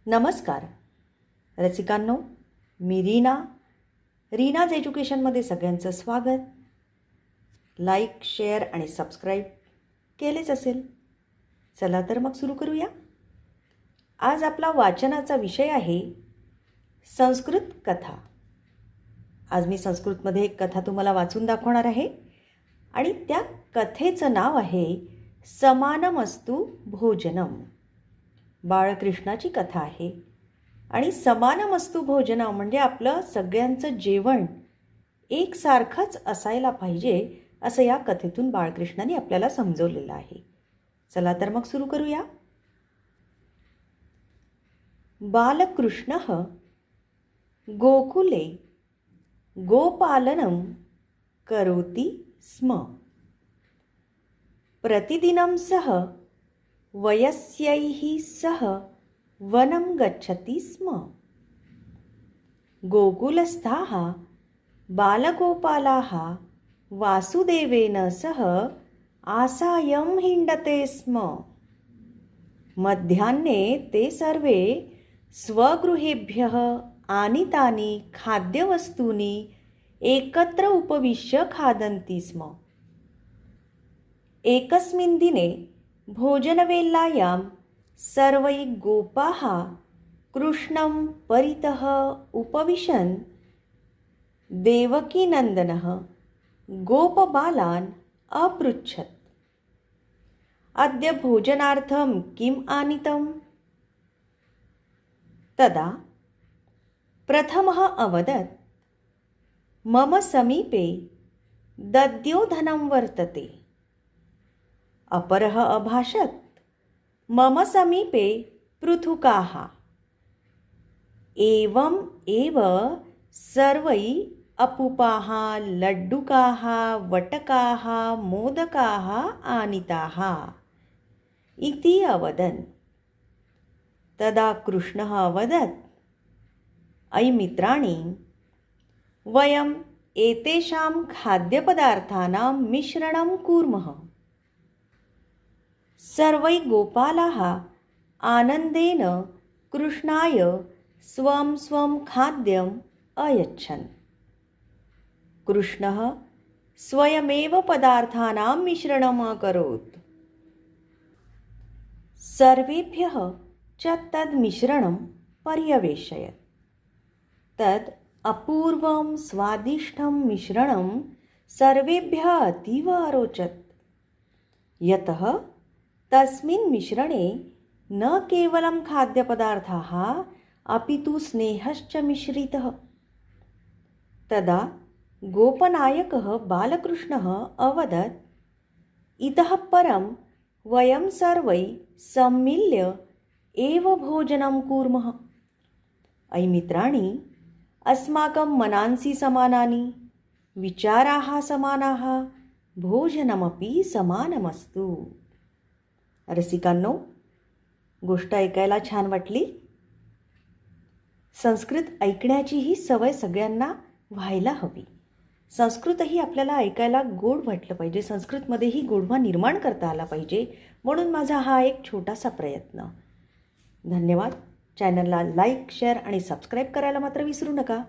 नमस्कार रसिकांनो, मी रीनाज एज्युकेशनमध्ये सगळ्यांचं स्वागत. लाईक, शेअर आणि सबस्क्राईब केलेच असेल. चला तर मग सुरू करूया. आज आपला वाचनाचा विषय आहे संस्कृत कथा. आज मी संस्कृतमध्ये एक कथा तुम्हाला वाचून दाखवणार आहे आणि त्या कथेचं नाव आहे समानमस्तु भोजनम. बाळकृष्णाची कथा आहे आणि समानमस्तु भोजनम म्हणजे आपलं सगळ्यांचं जेवण एकसारखंच असायला पाहिजे असं या कथेतून बाळकृष्णाने आपल्याला समजवलेलं आहे. चला तर मग सुरू करूया. बालकृष्णः गोकुले गोपालनं करोति स्म. प्रतिदिनं सः वयस्यैः सह वनं गच्छति स्म. गोकुलस्थाः बालगोपालाः वासुदेवेन सह आसायं हिण्डते स्म. मध्याह्ने ते सर्वे स्वगृहेभ्यः आनीतानि खाद्यवस्तूनि एकत्र उपविश्य खादन्ति स्म. एकस्मिन् दिने भोजनवेलायां सर्वै गोपाः कृष्णं परितः उपविशन् देवकीनन्दनः गोपबालान् अपृच्छत्, अद्य भोजनार्थं किम् आनीतम्? तदा प्रथमः अवदत्, मम समीपे दद्योधनं वर्तते. अपरः अभाषत्, मम समीपे पृथुकाः. एवम् एव सर्वै अपूपाः, लड्डुकाः, वटकाः, मोदकाः आनीताः इति अवदन्. तदा कृष्णः अवदत्, अयि मित्राणि, वयम् एतेषां खाद्यपदार्थानां मिश्रणं कुर्मः. सर्वै गोपालाः आनन्देन कृष्णाय स्वं स्वं खाद्यम् अयच्छन्. कृष्णः स्वयमेव पदार्थानां मिश्रणम् अकरोत्. सर्वेभ्यः च तद् मिश्रणं पर्यवेशयत्. तद् अपूर्वं स्वादिष्टं मिश्रणं सर्वेभ्यः अतीव अरोचत्. यतः तस्मिन् मिश्रणे न केवलं खाद्यपदार्थाः अपि तु स्नेहश्च मिश्रितः. तदा गोपनायकः बालकृष्णः अवदत्, इतः परं वयं सर्वै सम्मिल्य एव भोजनं कुर्मः. अयि मित्राणि, अस्माकं मनांसि समानानि, विचाराः समानाः, भोजनमपि समानमस्तु. रसिकांनो, गोष्ट ऐकायला छान वाटली? संस्कृत ऐकण्याचीही सवय सगळ्यांना व्हायला हवी. संस्कृतही आपल्याला ऐकायला गोड वाटलं पाहिजे. संस्कृतमध्येही गोडवा निर्माण करता आला पाहिजे. म्हणून माझा हा एक छोटासा प्रयत्न. धन्यवाद. चॅनलला लाईक, शेअर आणि सबस्क्राईब करायला मात्र विसरू नका.